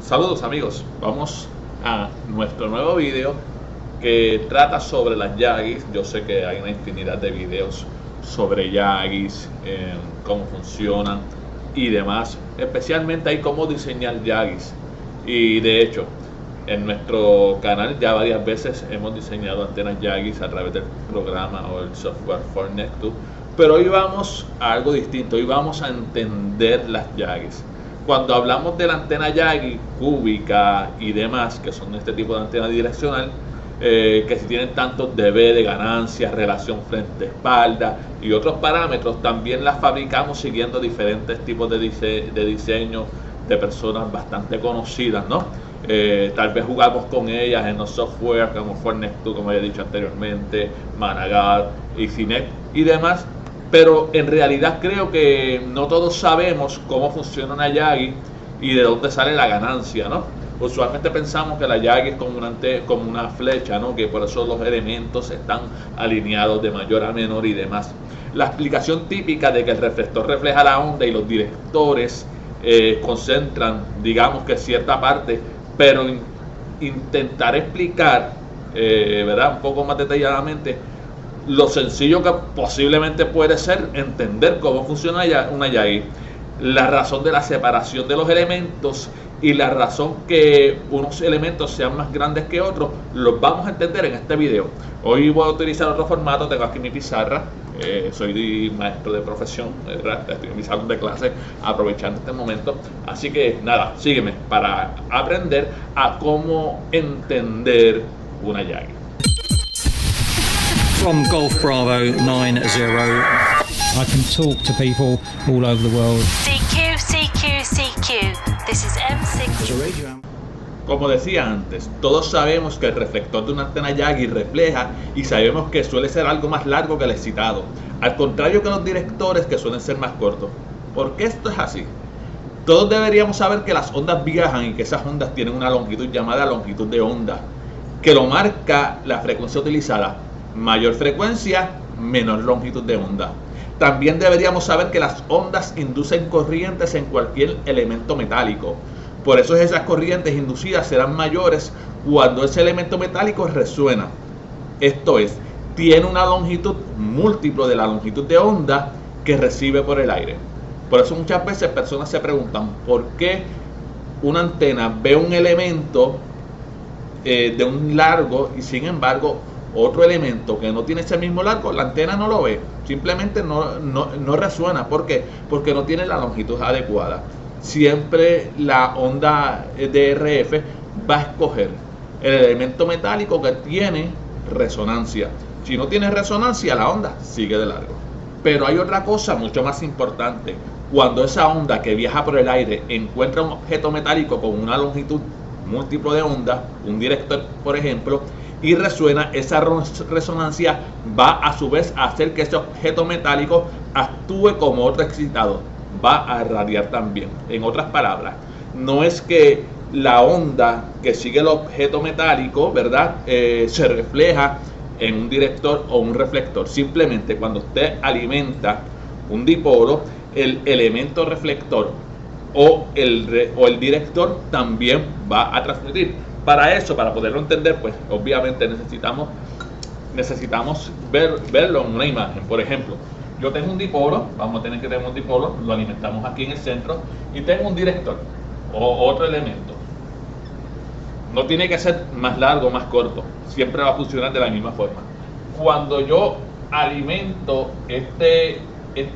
Saludos amigos, vamos a nuestro nuevo video que trata sobre las Yagis. Yo sé que hay una infinidad de videos sobre Yagis, cómo funcionan y demás. Especialmente hay cómo diseñar Yagis. Y de hecho, en nuestro canal ya varias veces hemos diseñado antenas Yagis a través del programa o el software Fornectu. Pero hoy vamos a algo distinto, hoy vamos a entender las Yagis. Cuando hablamos de la antena Yagi cúbica y demás, que son este tipo de antena direccional, que si tienen tantos dB de ganancia, relación frente-espalda y otros parámetros, también las fabricamos siguiendo diferentes tipos de diseño de personas bastante conocidas, ¿no? Tal vez jugamos con ellas en los software como Fornectu, como he dicho anteriormente, Managar, EasyNet y demás. Pero en realidad creo que no todos sabemos cómo funciona una Yagi y de dónde sale la ganancia, ¿no? Usualmente pensamos que la Yagi es como una flecha, ¿no? Que por eso los elementos están alineados de mayor a menor y demás. La explicación típica de que el reflector refleja la onda y los directores concentran, digamos que cierta parte, pero intentaré explicar, ¿verdad? Un poco más detalladamente lo sencillo que posiblemente puede ser entender cómo funciona una Yagi, la razón de la separación de los elementos y la razón que unos elementos sean más grandes que otros, los vamos a entender en este video. Hoy voy a utilizar otro formato, tengo aquí mi pizarra, soy maestro de profesión, ¿verdad? Estoy en mi salón de clase aprovechando este momento, así que nada, sígueme para aprender a cómo entender una Yagi. From Golf Bravo 90, I can talk to people all over the world. CQ, CQ, CQ. This is M6. Como decía antes, todos sabemos que el reflector de una antena Yagi refleja y sabemos que suele ser algo más largo que el excitado, al contrario que los directores que suelen ser más cortos. ¿Por qué esto es así? Todos deberíamos saber que las ondas viajan y que esas ondas tienen una longitud llamada longitud de onda, que lo marca la frecuencia utilizada. Mayor frecuencia, menor longitud de onda. También deberíamos saber que las ondas inducen corrientes en cualquier elemento metálico. Por eso esas corrientes inducidas serán mayores cuando ese elemento metálico resuena. Esto es, tiene una longitud múltiplo de la longitud de onda que recibe por el aire. Por eso muchas veces personas se preguntan por qué una antena ve un elemento de un largo y sin embargo otro elemento que no tiene ese mismo largo, la antena no lo ve, simplemente no resuena. ¿Por qué? Porque no tiene la longitud adecuada. Siempre la onda DRF va a escoger el elemento metálico que tiene resonancia. Si no tiene resonancia, la onda sigue de largo. Pero hay otra cosa mucho más importante. Cuando esa onda que viaja por el aire encuentra un objeto metálico con una longitud múltiplo de onda, un director por ejemplo, y resuena, esa resonancia va a su vez a hacer que ese objeto metálico actúe como otro excitado, va a radiar también. En otras palabras, no es que la onda que sigue el objeto metálico, ¿verdad? Se refleja en un director o un reflector. Simplemente cuando usted alimenta un dipolo, el elemento reflector o el director también va a transmitir. Para eso, para poderlo entender, pues obviamente necesitamos verlo en una imagen. Por ejemplo, yo tengo un dipolo, vamos a tener que tener un dipolo, lo alimentamos aquí en el centro y tengo un director o otro elemento. No tiene que ser más largo o más corto, siempre va a funcionar de la misma forma. Cuando yo alimento este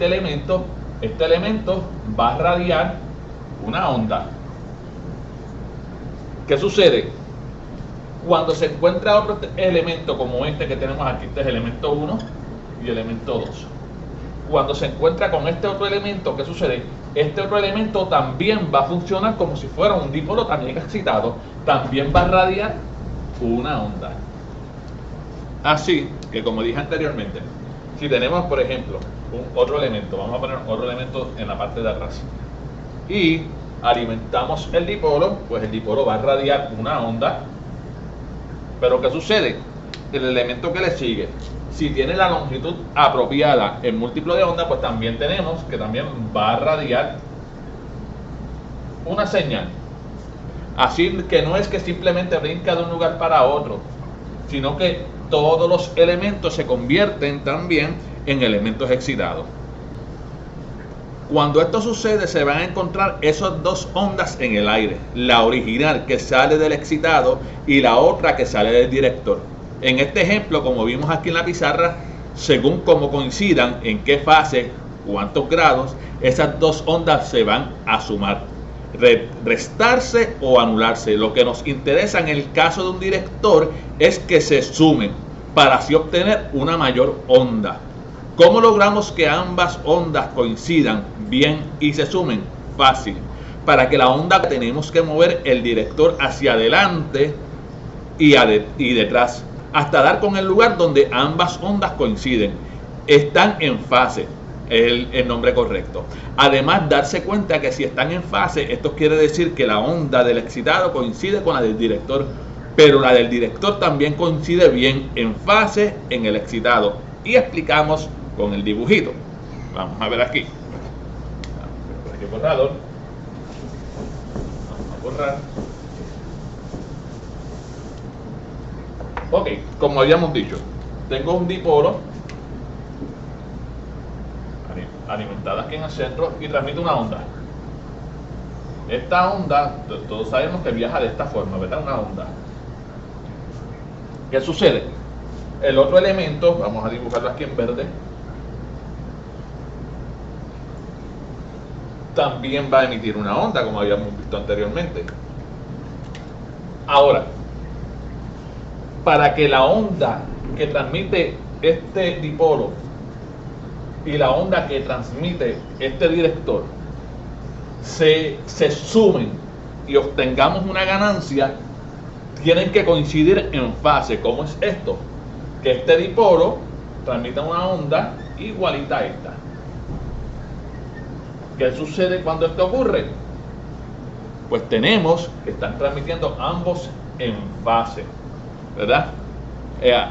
elemento va a radiar una onda. ¿Qué sucede? Cuando se encuentra otro elemento como este que tenemos aquí, este es elemento 1 y elemento 2. Cuando se encuentra con este otro elemento, ¿qué sucede? Este otro elemento también va a funcionar como si fuera un dipolo también excitado, también va a radiar una onda. Así que, como dije anteriormente, si tenemos, por ejemplo, otro elemento, vamos a poner otro elemento en la parte de atrás, y alimentamos el dipolo, pues el dipolo va a radiar una onda. Pero ¿qué sucede? El elemento que le sigue, si tiene la longitud apropiada en múltiplo de onda, pues también tenemos que también va a radiar una señal. Así que no es que simplemente brinca de un lugar para otro, sino que todos los elementos se convierten también en elementos excitados. Cuando esto sucede, se van a encontrar esas dos ondas en el aire, la original que sale del excitado y la otra que sale del director. En este ejemplo, como vimos aquí en la pizarra, según cómo coincidan, en qué fase, cuántos grados, esas dos ondas se van a sumar, restarse o anularse. Lo que nos interesa en el caso de un director es que se sumen para así obtener una mayor onda. ¿Cómo logramos que ambas ondas coincidan bien y se sumen? Fácil. Para que la onda tenemos que mover el director hacia adelante y detrás, hasta dar con el lugar donde ambas ondas coinciden. Están en fase, es el nombre correcto. Además, darse cuenta que si están en fase, esto quiere decir que la onda del excitado coincide con la del director, pero la del director también coincide bien en fase en el excitado. Y explicamos con el dibujito. Vamos a ver aquí. Por aquí borrador. Vamos a borrar. Ok, como habíamos dicho, tengo un dipolo alimentado aquí en el centro y transmite una onda. Esta onda, todos sabemos que viaja de esta forma, ¿verdad? Una onda. ¿Qué sucede? El otro elemento, vamos a dibujarlo aquí en verde, también va a emitir una onda, como habíamos visto anteriormente. Ahora, para que la onda que transmite este dipolo y la onda que transmite este director se sumen y obtengamos una ganancia, tienen que coincidir en fase. ¿Cómo es esto? Que este dipolo transmite una onda igualita a esta. ¿Qué sucede cuando esto ocurre? Pues tenemos que están transmitiendo ambos en fase, ¿verdad?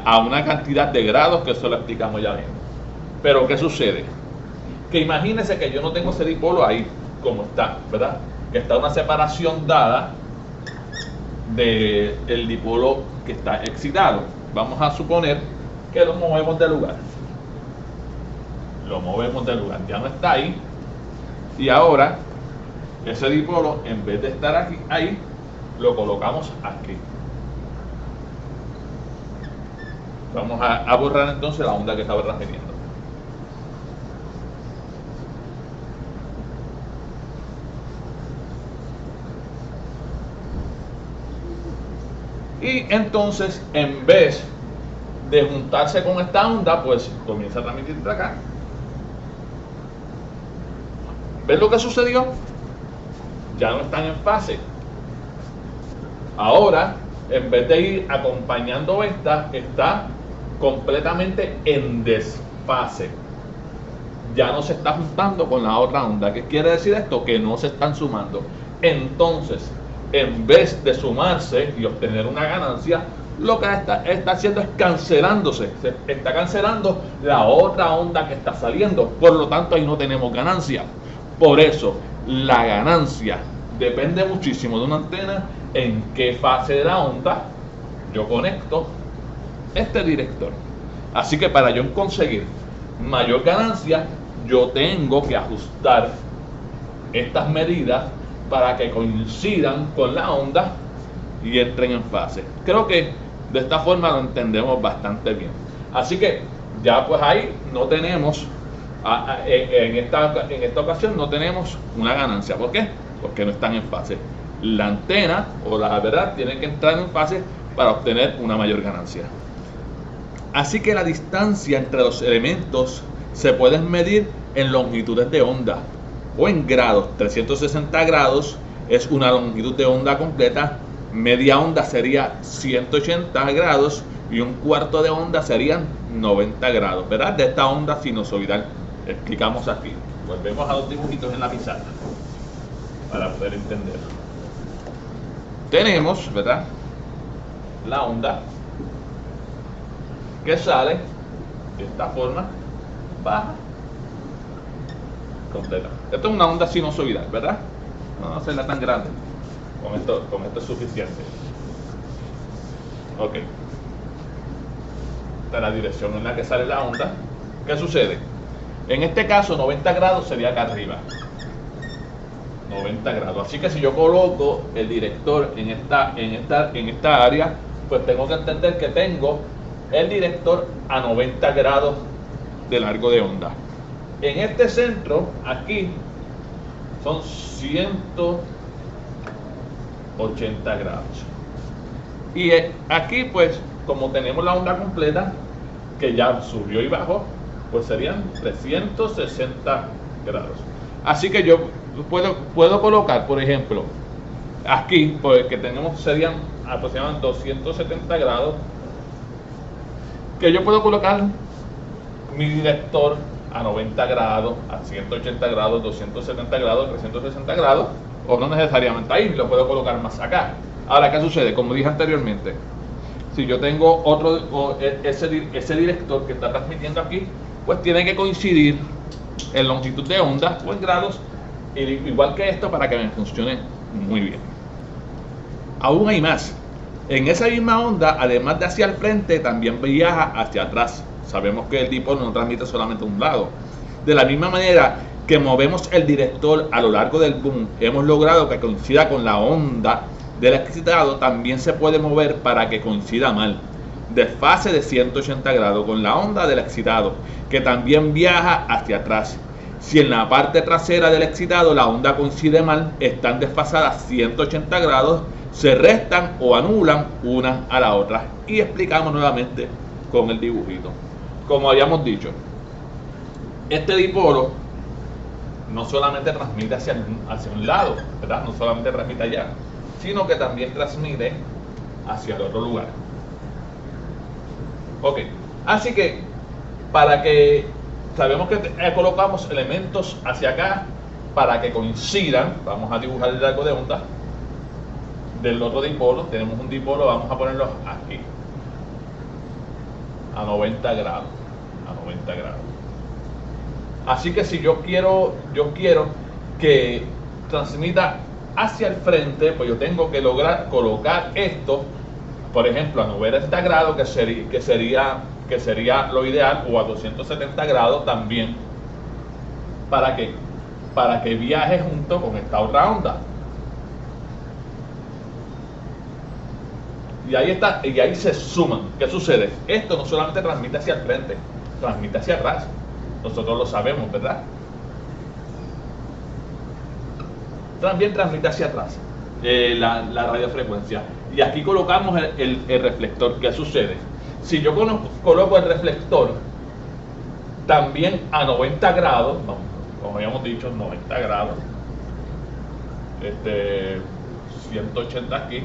A una cantidad de grados que eso lo explicamos ya mismo. Pero ¿qué sucede? Que imagínense que yo no tengo ese dipolo ahí como está, ¿verdad? Que está una separación dada del dipolo que está excitado. Vamos a suponer que lo movemos de lugar. Lo movemos de lugar, ya no está ahí. Y ahora ese dipolo, en vez de estar aquí, ahí, lo colocamos aquí. Vamos a borrar entonces la onda que estaba transmitiendo. Y entonces, en vez de juntarse con esta onda, pues comienza a transmitir por acá. ¿Ves lo que sucedió? Ya no están en fase. Ahora, en vez de ir acompañando esta, está completamente en desfase. Ya no se está juntando con la otra onda. ¿Qué quiere decir esto? Que no se están sumando. Entonces, en vez de sumarse y obtener una ganancia, lo que está haciendo es cancelándose. Se está cancelando la otra onda que está saliendo. Por lo tanto, ahí no tenemos ganancia. Por eso, la ganancia depende muchísimo de una antena en qué fase de la onda yo conecto este director. Así que para yo conseguir mayor ganancia, yo tengo que ajustar estas medidas para que coincidan con la onda y entren en fase. Creo que de esta forma lo entendemos bastante bien. Así que ya pues ahí no tenemos, en esta ocasión no tenemos una ganancia. ¿Por qué? Porque no están en fase. La antena o la verdad tiene que entrar en fase para obtener una mayor ganancia. Así que la distancia entre los elementos se puede medir en longitudes de onda o en grados. 360 grados es una longitud de onda completa, media onda sería 180 grados y un cuarto de onda serían 90 grados, ¿verdad? De esta onda sinusoidal. Explicamos aquí. Volvemos a los dibujitos en la pizarra para poder entenderlo. Tenemos, ¿verdad?, la onda que sale de esta forma, baja, completa. Esto es una onda sinusoidal, ¿verdad? No va a hacerla tan grande. Con esto es suficiente. Ok. Esta es la dirección en la que sale la onda. ¿Qué sucede? En este caso 90 grados sería acá arriba. 90 grados. Así que si yo coloco el director en esta área, pues tengo que entender que tengo el director a 90 grados de largo de onda. En este centro, aquí, son 180 grados. Y aquí, pues, como tenemos la onda completa, que ya subió y bajó, pues serían 360 grados. Así que yo puedo colocar, por ejemplo, aquí, pues que tenemos, serían aproximadamente 270 grados, que yo puedo colocar mi director a 90 grados, a 180 grados, 270 grados, 360 grados, o no necesariamente ahí, lo puedo colocar más acá. Ahora, ¿qué sucede? Como dije anteriormente, si yo tengo ese director que está transmitiendo aquí, pues tiene que coincidir en longitud de onda o en grados, igual que esto, para que me funcione muy bien. Aún hay más. En esa misma onda, además de hacia el frente, también viaja hacia atrás. Sabemos que el dipolo no transmite solamente a un lado. De la misma manera que movemos el director a lo largo del boom, hemos logrado que coincida con la onda del excitado, también se puede mover para que coincida mal. Desfase de 180 grados con la onda del excitado, que también viaja hacia atrás. Si en la parte trasera del excitado la onda coincide mal, están desfasadas 180 grados, se restan o anulan una a la otra. Y explicamos nuevamente con el dibujito. Como habíamos dicho, este dipolo no solamente transmite hacia un lado, ¿verdad? No solamente transmite allá, sino que también transmite hacia el otro lugar. Ok, así que sabemos que colocamos elementos hacia acá para que coincidan. Vamos a dibujar el largo de onda del otro dipolo. Tenemos un dipolo, vamos a ponerlo aquí a 90 grados. A 90 grados. Así que si yo quiero que transmita hacia el frente, pues yo tengo que lograr colocar esto, por ejemplo, a 90 grados, que sería lo ideal, o a 270 grados también. ¿Para qué? Para que viaje junto con esta otra onda. Y ahí está, y ahí se suman. ¿Qué sucede? Esto no solamente transmite hacia el frente, transmite hacia atrás. Nosotros lo sabemos, ¿verdad? También transmite hacia atrás la radiofrecuencia. Y aquí colocamos el reflector. ¿Qué sucede? Si yo coloco el reflector también a 90 grados, como habíamos dicho, 90 grados, 180 aquí,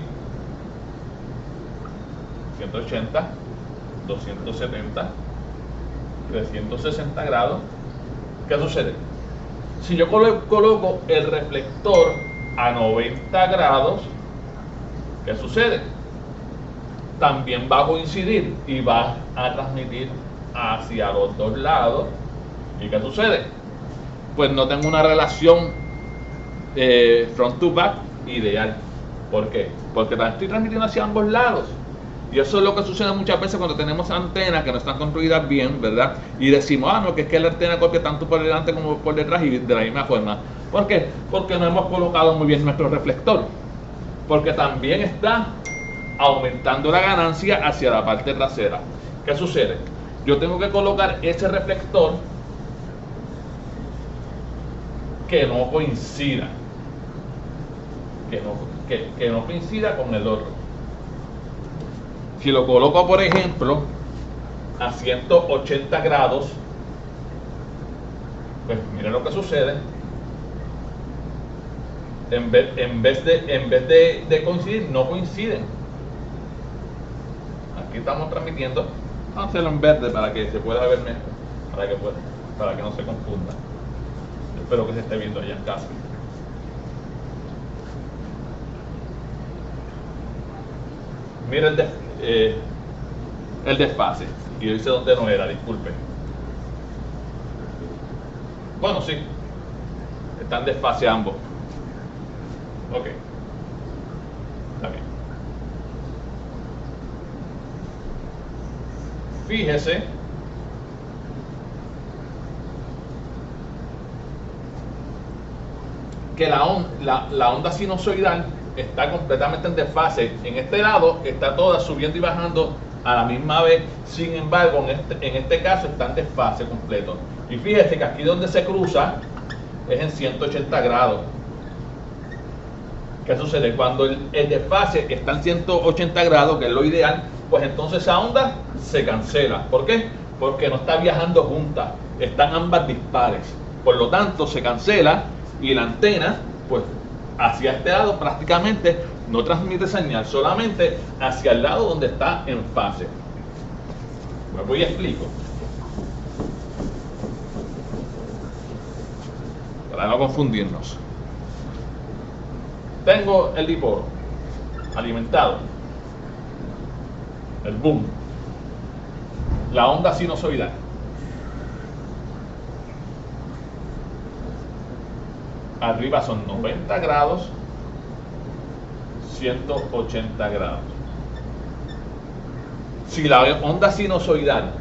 180, 270, 360 grados. ¿Qué sucede? Si yo coloco el reflector a 90 grados, ¿qué sucede? También va a coincidir y va a transmitir hacia los dos lados. ¿Y qué sucede? Pues no tengo una relación front to back ideal. ¿Por qué? Porque estoy transmitiendo hacia ambos lados. Y eso es lo que sucede muchas veces cuando tenemos antenas que no están construidas bien, ¿verdad? Y decimos, no, que es que la antena copia tanto por delante como por detrás, y de la misma forma. ¿Por qué? Porque no hemos colocado muy bien nuestro reflector. Porque también está aumentando la ganancia hacia la parte trasera. ¿Qué sucede? Yo tengo que colocar ese reflector que no coincida. Que no coincida con el otro. Si lo coloco, por ejemplo, a 180 grados, pues miren lo que sucede. En vez de coincidir, no coinciden. Aquí estamos transmitiendo. Vamos a hacerlo en verde para que se pueda ver mejor, para que no se confunda. Espero que se esté viendo allá en casa. Mira el desfase. Y yo hice donde no era, disculpen. Bueno, sí. Están desfase ambos. Ok. fíjese que la onda sinusoidal está completamente en desfase. En este lado está toda subiendo y bajando a la misma vez, sin embargo en este caso está en desfase completo. Y fíjese que aquí donde se cruza es en 180 grados. ¿Qué sucede? Cuando el desfase está en 180 grados, que es lo ideal, pues entonces esa onda se cancela. ¿Por qué? Porque no está viajando juntas, están ambas dispares. Por lo tanto se cancela y la antena, pues hacia este lado prácticamente no transmite señal, solamente hacia el lado donde está en fase. Pues voy y explico. Para no confundirnos. Tengo el dipolo alimentado, el boom, la onda sinusoidal. Arriba son 90 grados, 180 grados. Si la onda sinusoidal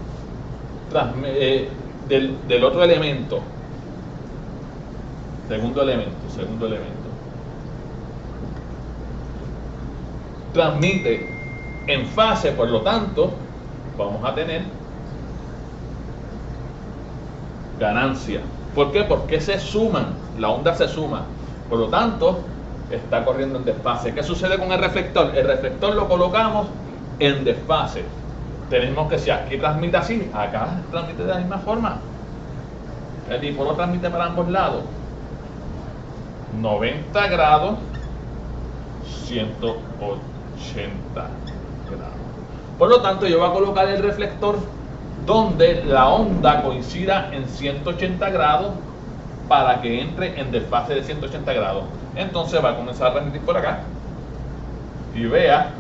del otro elemento, segundo elemento, transmite en fase, por lo tanto, vamos a tener ganancia. ¿Por qué? Porque se suman, la onda se suma. Por lo tanto, está corriendo en desfase. ¿Qué sucede con el reflector? El reflector lo colocamos en desfase. Tenemos que si aquí transmite así, acá transmite de la misma forma. El dipolo transmite para ambos lados. 90 grados, 180 grados. Por lo tanto, yo voy a colocar el reflector donde la onda coincida en 180 grados para que entre en desfase de 180 grados. Entonces va a comenzar a transmitir por acá y vea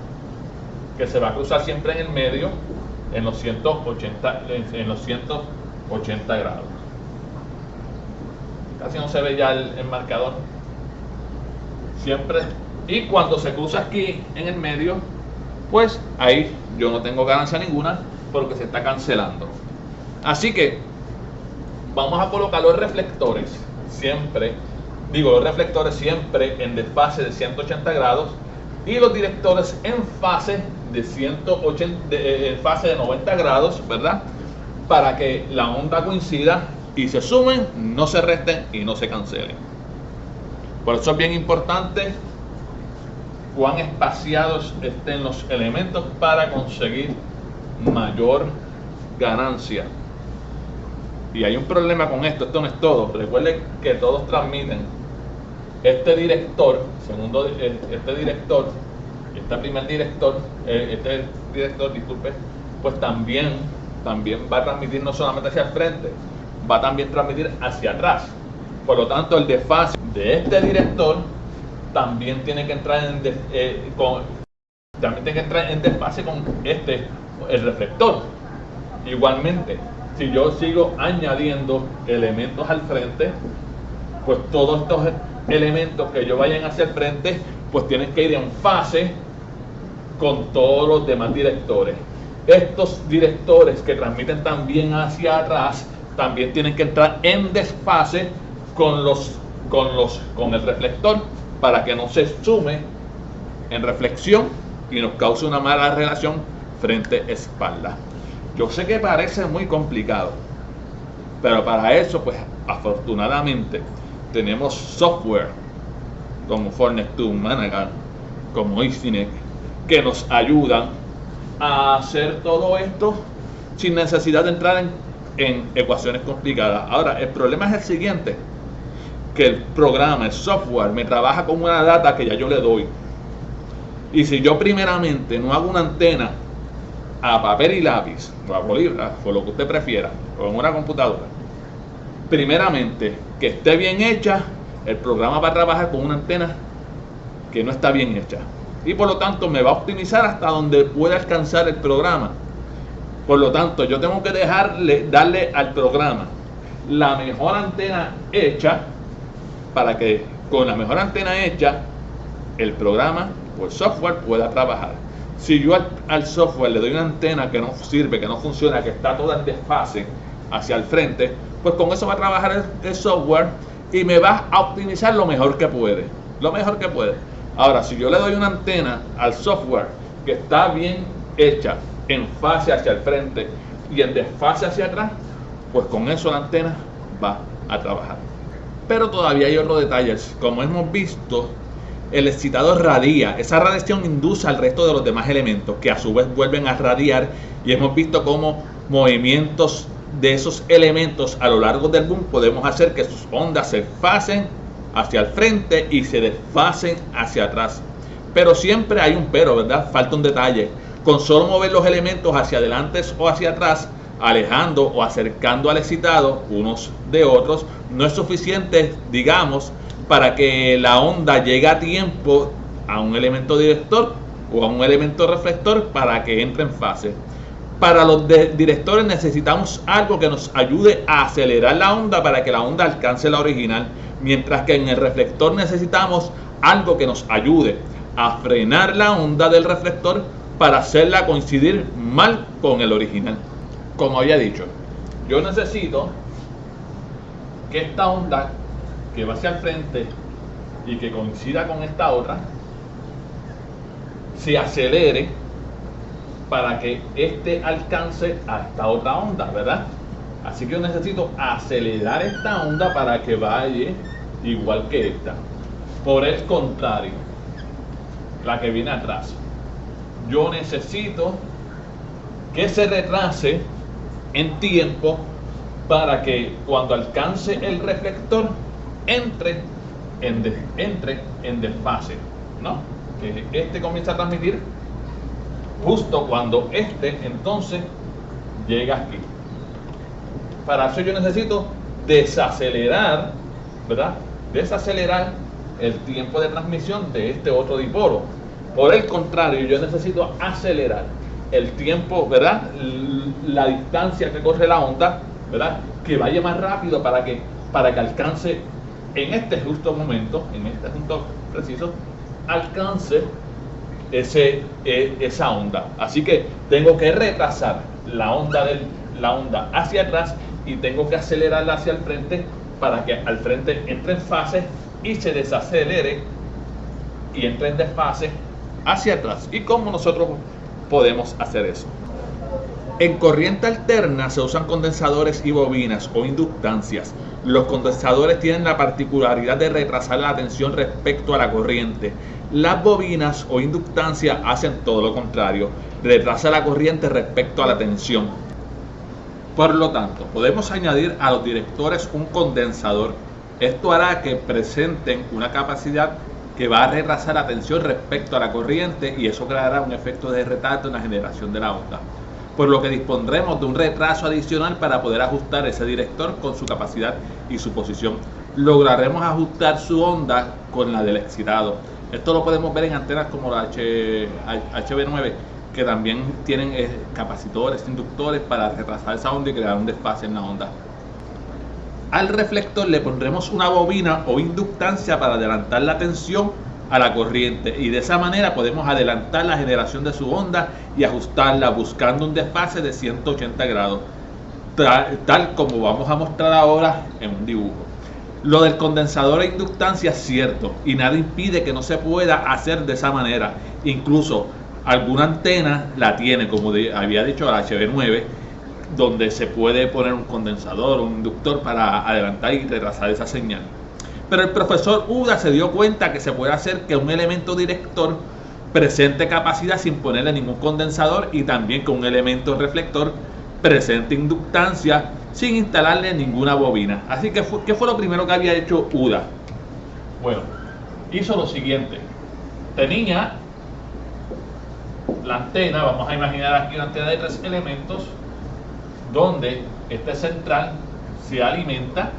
que se va a cruzar siempre en el medio en los 180 grados. Casi no se ve ya el marcador. Siempre. Y cuando se cruza aquí en el medio, pues ahí yo no tengo ganancia ninguna porque se está cancelando. Así que vamos a colocar los reflectores siempre en desfase de 180 grados y los directores en fase de fase de 90 grados, ¿verdad? Para que la onda coincida y se sumen, no se resten y no se cancelen. Por eso es bien importante cuán espaciados estén los elementos para conseguir mayor ganancia. Y hay un problema con esto no es todo. Recuerden que todos transmiten. Este director, disculpe, pues también va a transmitir no solamente hacia el frente, va a también transmitir hacia atrás. Por lo tanto, el desfase de este director también tiene que entrar en desfase con el reflector. Igualmente, si yo sigo añadiendo elementos al frente, pues todos estos elementos que yo vayan hacia el frente, pues tienen que ir en fase con todos los demás directores. Estos directores que transmiten también hacia atrás, también tienen que entrar en desfase con el reflector para que no se sume en reflexión y nos cause una mala relación frente-espalda. Yo sé que parece muy complicado, pero para eso, pues afortunadamente tenemos software como Fortnite Manager, como Isinec, que nos ayudan a hacer todo esto sin necesidad de entrar en ecuaciones complicadas. Ahora, el problema es el siguiente, que el programa, el software, me trabaja con una data que ya yo le doy. Y si yo primeramente no hago una antena a papel y lápiz, o a bolígrafo, o lo que usted prefiera, o en una computadora, primeramente que esté bien hecha, el programa va a trabajar con una antena que no está bien hecha. Y por lo tanto me va a optimizar hasta donde pueda alcanzar el programa. Por lo tanto, yo tengo que darle al programa la mejor antena hecha, para que con la mejor antena hecha el programa o el software pueda trabajar. Si yo al software le doy una antena que no sirve, que no funciona, que está toda en desfase hacia el frente, pues con eso va a trabajar el software y me va a optimizar lo mejor que puede. Lo mejor que puede. Ahora, si yo le doy una antena al software que está bien hecha, en fase hacia el frente y en desfase hacia atrás, pues con eso la antena va a trabajar. Pero todavía hay otros detalles. Como hemos visto, el excitador radia. Esa radiación induce al resto de los demás elementos, que a su vez vuelven a radiar, y hemos visto cómo movimientos de esos elementos a lo largo del boom podemos hacer que sus ondas se desfacen hacia el frente y se desfacen hacia atrás. Pero siempre hay un pero, ¿verdad? Falta un detalle. Con solo mover los elementos hacia adelante o hacia atrás, alejando o acercando al excitado unos de otros, no es suficiente, digamos, para que la onda llegue a tiempo a un elemento director o a un elemento reflector para que entre en fase. Para los directores necesitamos algo que nos ayude a acelerar la onda para que la onda alcance la original, mientras que en el reflector necesitamos algo que nos ayude a frenar la onda del reflector para hacerla coincidir mal con el original. Como había dicho, yo necesito que esta onda que va hacia el frente y que coincida con esta otra se acelere para que este alcance a esta otra onda, ¿verdad? Así que yo necesito acelerar esta onda para que vaya igual que esta. Por el contrario, la que viene atrás, yo necesito que se retrase en tiempo para que cuando alcance el reflector entre en desfase, ¿no? Que este comienza a transmitir justo cuando este entonces llega aquí. Para eso yo necesito desacelerar, ¿verdad? Desacelerar el tiempo de transmisión de este otro dipolo. Por el contrario, yo necesito acelerar el tiempo, ¿verdad? La distancia que corre la onda, ¿verdad? Que vaya más rápido para que alcance en este justo momento, en este punto preciso, alcance esa onda. Así que tengo que retrasar la onda hacia atrás y tengo que acelerarla hacia el frente para que al frente entre en fase y se desacelere y entre en desfase hacia atrás. ¿Y cómo nosotros podemos hacer eso? En corriente alterna se usan condensadores y bobinas o inductancias. Los condensadores tienen la particularidad de retrasar la tensión respecto a la corriente. Las bobinas o inductancias hacen todo lo contrario, retrasa la corriente respecto a la tensión. Por lo tanto, podemos añadir a los directores un condensador. Esto hará que presenten una capacidad que va a retrasar la tensión respecto a la corriente y eso creará un efecto de retardo en la generación de la onda. Por lo que dispondremos de un retraso adicional para poder ajustar ese director con su capacidad y su posición. Lograremos ajustar su onda con la del excitado. Esto lo podemos ver en antenas como la HB9, que también tienen capacitores, inductores para retrasar esa onda y crear un desfase en la onda. Al reflector le pondremos una bobina o inductancia para adelantar la tensión a la corriente y de esa manera podemos adelantar la generación de su onda y ajustarla buscando un desfase de 180 grados, tal como vamos a mostrar ahora en un dibujo. Lo del condensador e inductancia es cierto y nada impide que no se pueda hacer de esa manera. Incluso alguna antena la tiene, como había dicho la HB9, donde se puede poner un condensador o un inductor para adelantar y retrasar esa señal. Pero el profesor Uda se dio cuenta que se puede hacer que un elemento director presente capacidad sin ponerle ningún condensador y también que un elemento reflector presente inductancia sin instalarle ninguna bobina. Así que, ¿qué fue lo primero que había hecho Uda? Bueno, hizo lo siguiente. Tenía la antena, vamos a imaginar aquí una antena de 3 elementos, donde este central se alimenta.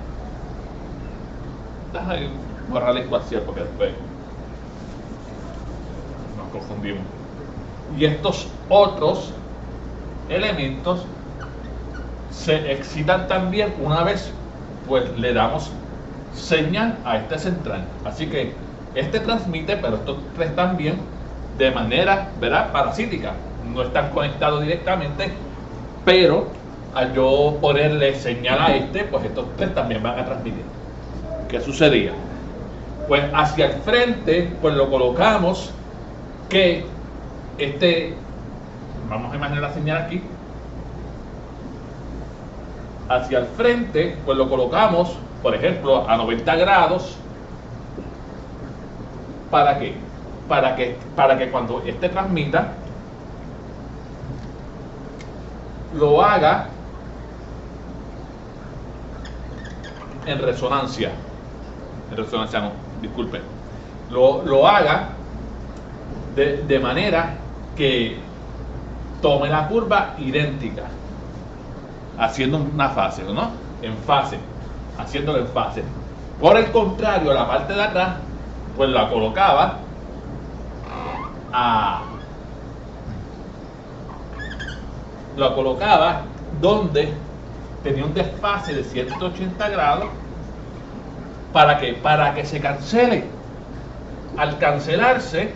Déjame borrar la ecuación porque después nos confundimos. Y estos otros elementos se excitan también una vez pues le damos señal a este central. Así que este transmite, pero estos tres también, de manera, ¿verdad?, parasítica. No están conectados directamente, pero al yo ponerle señal a pues estos tres también van a transmitir. ¿Qué sucedía? Pues hacia el frente, pues lo colocamos que vamos a imaginar la señal aquí. Hacia el frente, pues lo colocamos, por ejemplo, a 90 grados. ¿Para qué? Para que cuando transmita, lo haga en resonancia. En resonancia no, disculpen. Lo haga de manera que tome la curva idéntica, haciendo una fase, ¿no? En fase, haciéndolo en fase. Por el contrario, la parte de atrás, pues la colocaba donde tenía un desfase de 180 grados. ¿Para qué? Para que se cancele. Al cancelarse,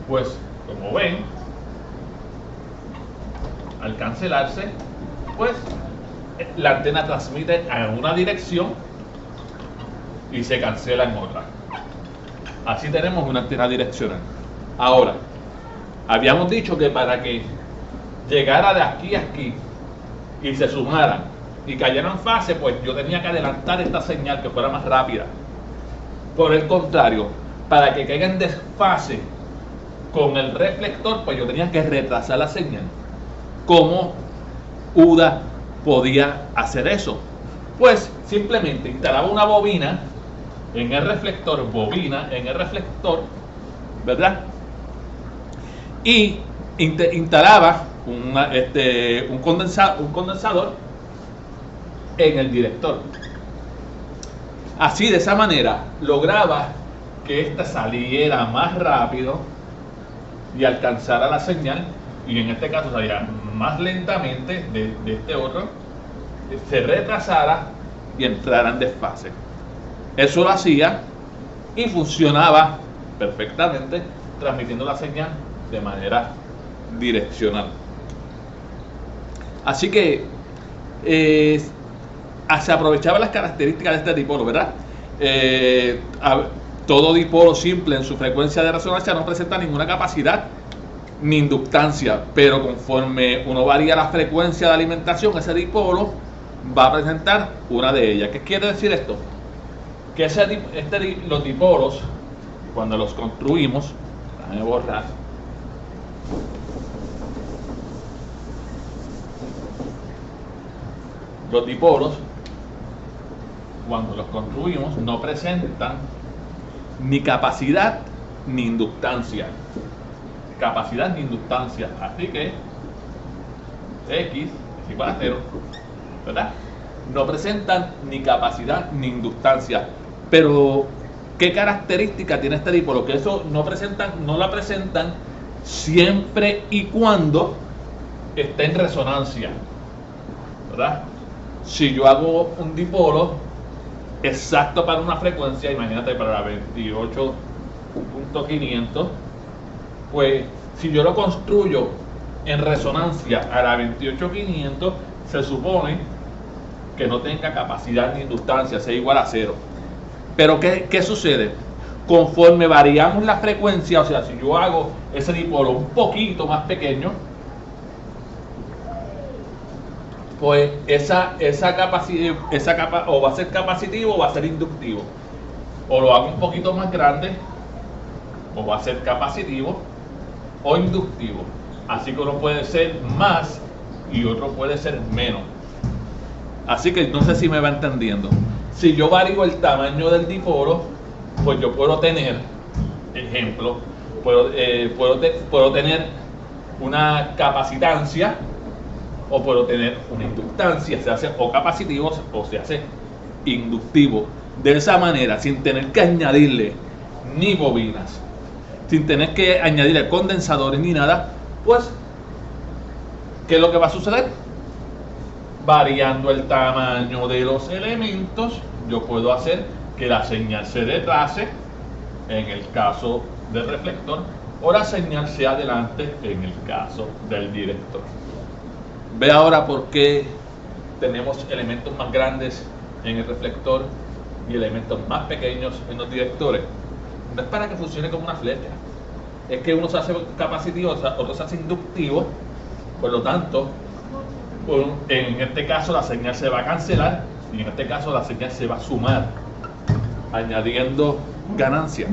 pues como ven, al cancelarse, pues la antena transmite en una dirección y se cancela en otra. Así tenemos una antena direccional. Ahora, habíamos dicho que para que llegara de aquí a aquí y se sumara y cayera en fase, pues yo tenía que adelantar esta señal que fuera más rápida. Por el contrario, para que caiga en desfase con el reflector, pues yo tenía que retrasar la señal. ¿Cómo UDA podía hacer eso? Pues simplemente instalaba una bobina en el reflector, ¿verdad? Y instalaba un condensador en el director. Así, de esa manera, lograba que esta saliera más rápido y alcanzara la señal, y en este caso salía más lentamente de este otro, se retrasara y entrara en desfase. Eso lo hacía y funcionaba perfectamente, transmitiendo la señal de manera direccional. Así que se aprovechaba las características de este dipolo, ¿verdad? Todo dipolo simple en su frecuencia de resonancia no presenta ninguna capacidad ni inductancia, pero conforme uno varía la frecuencia de alimentación, ese dipolo va a presentar una de ellas. ¿Qué quiere decir esto? Que los dipolos, cuando los construimos, déjame borrar, los dipolos, cuando los construimos, no presentan ni capacidad ni inductancia. Capacidad ni inductancia. Así que X es igual a 0, ¿verdad? No presentan ni capacidad ni inductancia. Pero, ¿qué característica tiene este dipolo? Que eso no la presentan siempre y cuando esté en resonancia, ¿verdad? Si yo hago un dipolo exacto para una frecuencia, imagínate para la 28.500, pues si yo lo construyo en resonancia a la 28.500, se supone que no tenga capacidad ni inductancia, sea igual a 0. Pero ¿qué sucede? Conforme variamos la frecuencia, o sea, si yo hago ese dipolo un poquito más pequeño, pues esa capacidad, o va a ser capacitivo o va a ser inductivo. O lo hago un poquito más grande, o va a ser capacitivo o inductivo. Así que uno puede ser más y otro puede ser menos. Así que no sé si me va entendiendo. Si yo varío el tamaño del dipolo, pues yo puedo tener, ejemplo, puedo tener una capacitancia o puedo tener una inductancia. Se hace o capacitivo o se hace inductivo. De esa manera, sin tener que añadirle ni bobinas, sin tener que añadirle condensadores ni nada, pues, ¿qué es lo que va a suceder? Variando el tamaño de los elementos, yo puedo hacer que la señal se retrase, en el caso del reflector, o la señal sea adelante en el caso del director. Ve ahora por qué tenemos elementos más grandes en el reflector y elementos más pequeños en los directores. No es para que funcione como una flecha, es que uno se hace capacitivo, otro se hace inductivo, por lo tanto, en este caso la señal se va a cancelar y en este caso la señal se va a sumar, añadiendo ganancia.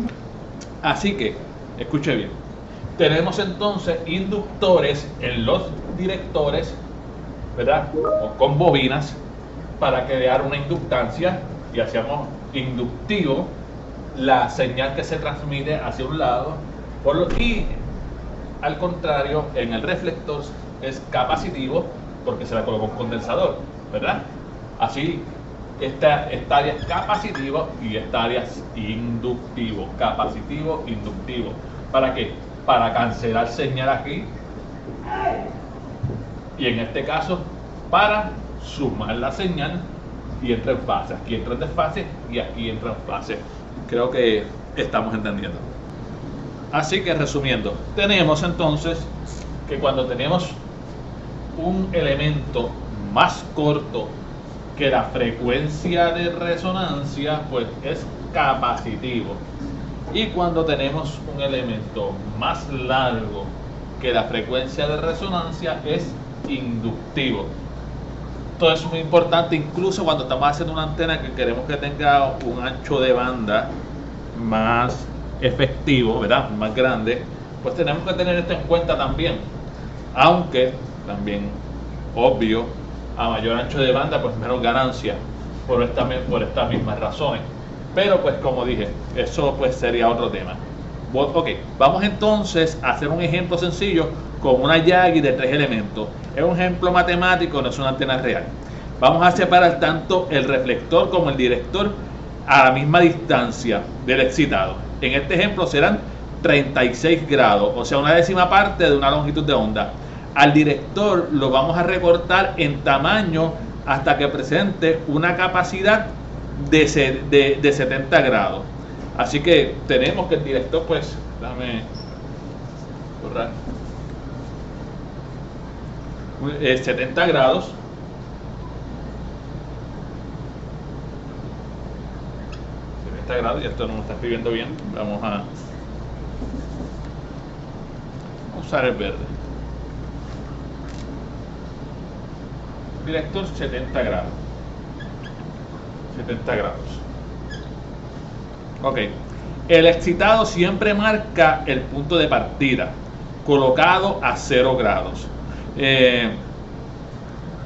Así que, escuche bien, tenemos entonces inductores en los directores, ¿verdad? O con bobinas para crear una inductancia y hacemos inductivo la señal que se transmite hacia un lado, y al contrario, en el reflector es capacitivo porque se le colocó un condensador, ¿verdad? Así, esta área es capacitivo y esta área es inductivo, capacitivo, inductivo. ¿Para qué? Para cancelar señal aquí y en este caso para sumar la señal y entra en fase. Aquí entra en desfase y aquí entra en fase. Creo que estamos entendiendo. Así que resumiendo, tenemos entonces que cuando tenemos un elemento más corto que la frecuencia de resonancia, pues es capacitivo. Y cuando tenemos un elemento más largo que la frecuencia de resonancia, es inductivo. Esto es muy importante, incluso cuando estamos haciendo una antena que queremos que tenga un ancho de banda más efectivo, ¿verdad? Más grande, pues tenemos que tener esto en cuenta también. Aunque también, obvio, a mayor ancho de banda, pues menos ganancia por estas mismas razones. Pero pues como dije, eso pues sería otro tema. Ok, vamos entonces a hacer un ejemplo sencillo con una Yagi de 3 elementos. Es un ejemplo matemático, no es una antena real. Vamos a separar tanto el reflector como el director a la misma distancia del excitado. En este ejemplo serán 36 grados, o sea, una décima parte de una longitud de onda. Al director lo vamos a recortar en tamaño hasta que presente una capacidad de 70 grados. Así que tenemos que el director, pues, déjame borrar, 70 grados. Grados, y esto no me está escribiendo bien. Vamos a usar el verde. Director 70 grados. 70 grados. Ok. El excitado siempre marca el punto de partida, colocado a 0 grados.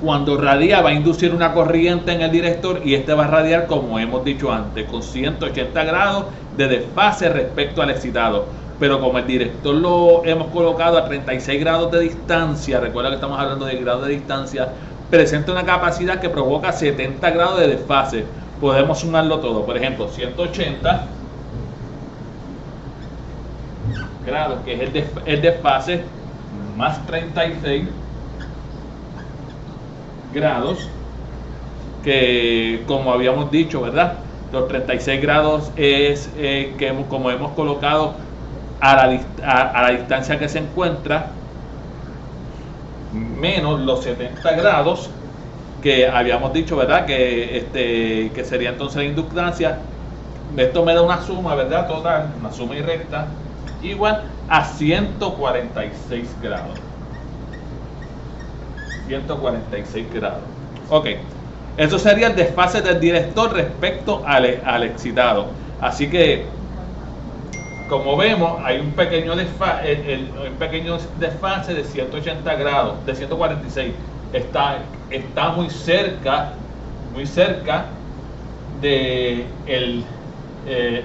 Cuando radia va a inducir una corriente en el director y este va a radiar, como hemos dicho antes, con 180 grados de desfase respecto al excitado. Pero como el director lo hemos colocado a 36 grados de distancia, recuerda que estamos hablando de grados de distancia, presenta una capacidad que provoca 70 grados de desfase. Podemos sumarlo todo. Por ejemplo, 180 grados, que es el desfase, más 36 grados, que como habíamos dicho, ¿verdad? Los 36 grados es como hemos colocado a la distancia que se encuentra, menos los 70 grados que habíamos dicho, ¿verdad? Que sería entonces la inductancia. Esto me da una suma, ¿verdad? Total, una suma y recta, igual a 146 grados. 146 grados. Ok, eso sería el desfase del director respecto al excitado. Así que, como vemos, hay un pequeño desfase de 180 grados, de 146. Está muy cerca de el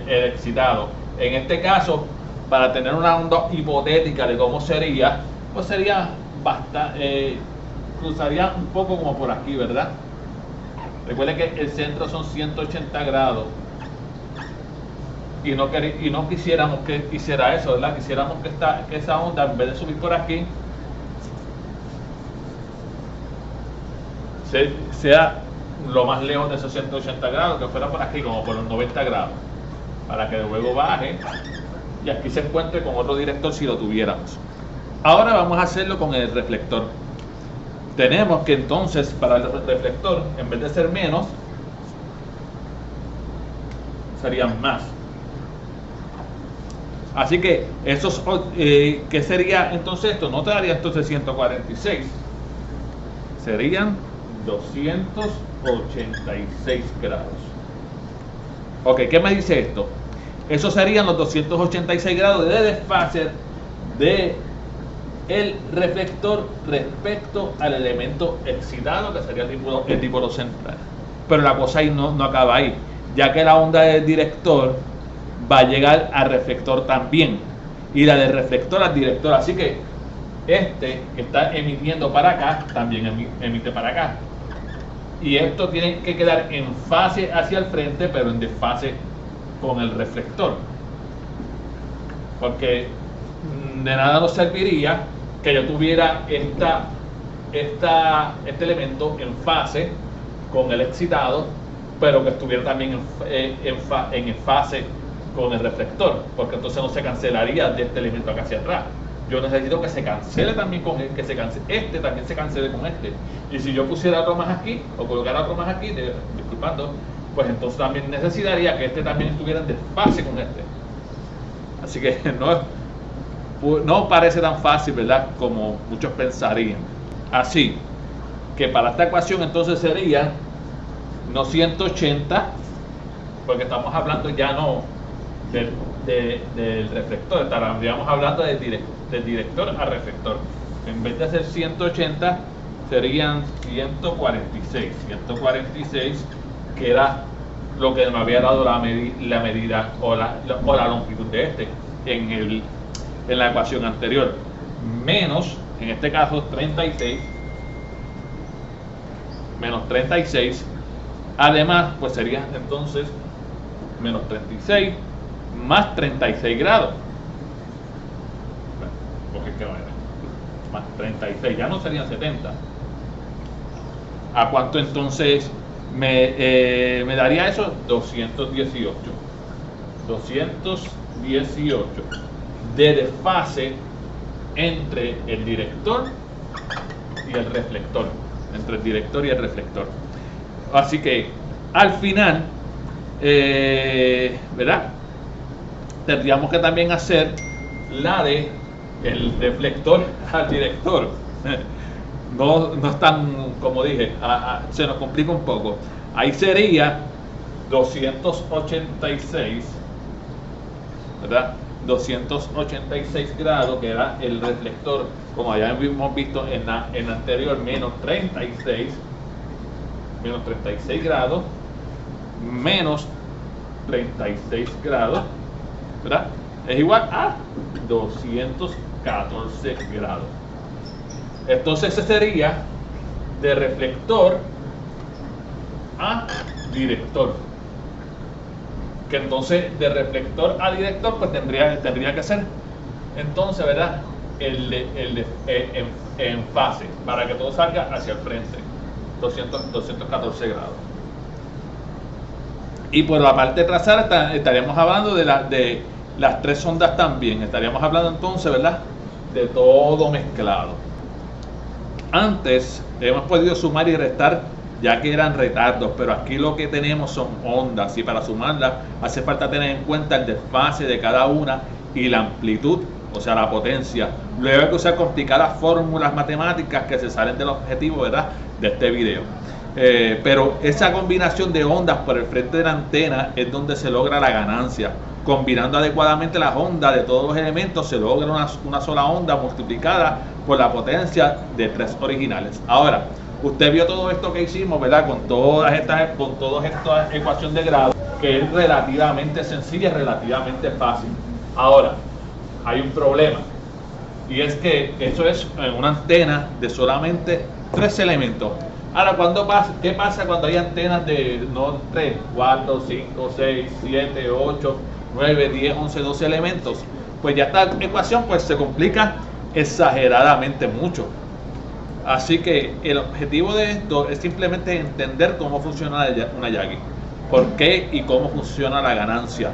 excitado. En este caso, para tener una onda hipotética de cómo sería, pues sería bastante, cruzaría un poco como por aquí, ¿verdad? Recuerden que el centro son 180 grados y no quisiéramos que hiciera eso, ¿verdad? Quisiéramos que esa onda, en vez de subir por aquí, sea lo más lejos de esos 180 grados, que fuera por aquí, como por los 90 grados, para que luego baje y aquí se encuentre con otro director si lo tuviéramos. Ahora vamos a hacerlo con el reflector. Tenemos que entonces para el reflector, en vez de ser menos, serían más. Así que esos, ¿qué sería entonces esto? No te daría entonces 146, serían 286 grados. Ok, ¿qué me dice esto? Eso serían los 286 grados de desfase de el reflector respecto al elemento excitado, que sería el dipolo central. Pero la cosa ahí no acaba ahí, ya que la onda del director va a llegar al reflector también, y la del reflector al director. Así que este que está emitiendo para acá también emite para acá, y esto tiene que quedar en fase hacia el frente, pero en desfase con el reflector, porque de nada nos serviría que yo tuviera este elemento en fase con el excitado, pero que estuviera también en fase con el reflector, porque entonces no se cancelaría de este elemento acá hacia atrás. Yo necesito que se cancele también con este también se cancele con este. Y si yo pusiera otro más aquí, o colocara otro más aquí, disculpando, pues entonces también necesitaría que este también estuviera en desfase con este. Así que no parece tan fácil, ¿verdad?, como muchos pensarían. Así que para esta ecuación entonces sería no 180, porque estamos hablando ya no del reflector, estaríamos hablando del director a reflector. En vez de ser 180 serían 146, que era lo que nos había dado la medida o la longitud de este en la ecuación anterior, menos, en este caso 36, menos 36, además pues sería entonces menos 36 más 36 grados, porque ¿qué va a ser? Más 36, ya no serían 70. ¿A cuánto entonces me daría eso? 218 de desfase entre el director y el reflector, entre el director y el reflector. Así que al final, ¿verdad?, tendríamos que también hacer la de el reflector al director. No es tan, como dije, se nos complica un poco. Ahí sería 286, ¿verdad? 286 grados, que era el reflector, como ya hemos visto en la anterior, menos 36 grados, menos 36 grados, ¿verdad?, es igual a 214 grados. Entonces ese sería de reflector a director, que entonces de reflector a director pues tendría que ser entonces, ¿verdad?, en fase, para que todo salga hacia el frente, 214 grados. Y por la parte trasera estaríamos hablando de las tres ondas también. Estaríamos hablando entonces, ¿verdad?, de todo mezclado. Antes hemos podido sumar y restar, ya que eran retardos, pero aquí lo que tenemos son ondas, y para sumarlas hace falta tener en cuenta el desfase de cada una y la amplitud, o sea, la potencia. Luego hay que usar complicadas fórmulas matemáticas que se salen del objetivo, ¿verdad?, de este video. Pero esa combinación de ondas por el frente de la antena es donde se logra la ganancia. Combinando adecuadamente las ondas de todos los elementos se logra una sola onda multiplicada por la potencia de tres originales. Ahora, usted vio todo esto que hicimos, ¿verdad?, con todas estas ecuaciones de grado, que es relativamente sencilla y relativamente fácil. Ahora, hay un problema, y es que eso es una antena de solamente 3 elementos. Ahora, ¿qué pasa cuando hay antenas de 3, 4, 5, 6, 7, 8, 9, 10, 11, 12 elementos? Pues ya esta ecuación pues se complica exageradamente mucho. Así que el objetivo de esto es simplemente entender cómo funciona una Yagi, por qué y cómo funciona la ganancia,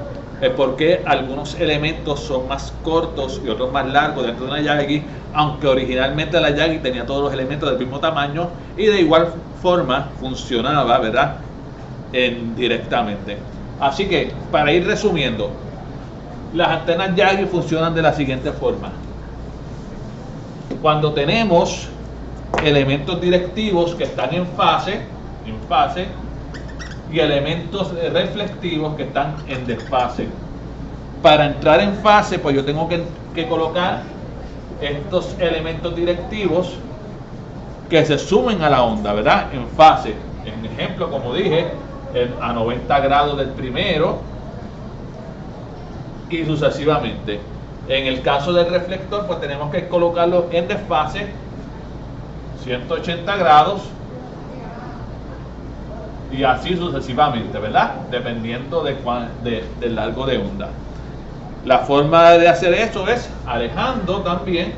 por qué algunos elementos son más cortos y otros más largos dentro de una Yagi, aunque originalmente la Yagi tenía todos los elementos del mismo tamaño y de igual forma funcionaba, ¿verdad? Directamente. Así que, para ir resumiendo, las antenas Yagi funcionan de la siguiente forma. Cuando tenemos elementos directivos que están en fase, y elementos reflectivos que están en desfase. Para entrar en fase, pues yo tengo que colocar estos elementos directivos que se sumen a la onda, ¿verdad? En fase. En ejemplo, como dije, a 90 grados del primero y sucesivamente. En el caso del reflector, pues tenemos que colocarlo en desfase 180 grados y así sucesivamente, ¿verdad? Dependiendo del largo de onda. La forma de hacer eso es alejando también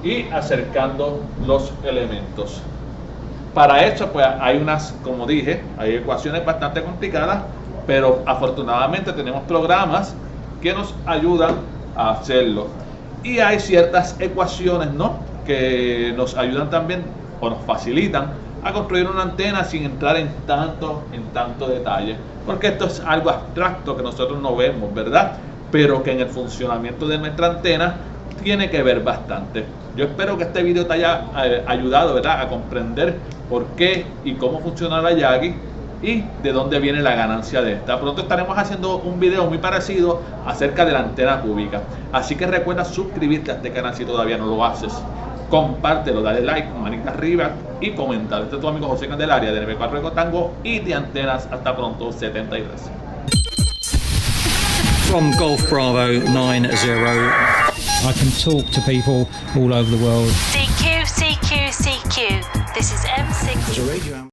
y acercando los elementos. Para eso, pues hay unas, como dije, hay ecuaciones bastante complicadas, pero afortunadamente tenemos programas que nos ayudan a hacerlo. Y hay ciertas ecuaciones, ¿no?, que nos ayudan también o nos facilitan a construir una antena sin entrar en tanto detalle, porque esto es algo abstracto que nosotros no vemos, ¿verdad? Pero que en el funcionamiento de nuestra antena tiene que ver bastante. Yo espero que este video te haya ayudado, ¿verdad?, a comprender por qué y cómo funciona la Yagi y de dónde viene la ganancia de esta. Pronto estaremos haciendo un video muy parecido acerca de la antena cúbica, así que recuerda suscribirte a este canal si todavía no lo haces. Compártelo, dale like, manita arriba y comentar. Este es tu amigo José Candelaria de NB4 Ecotango y de Antenas. Hasta pronto, 73. From Golf Bravo 90, I can talk to people all over the world. CQ, CQ, CQ. This is M6.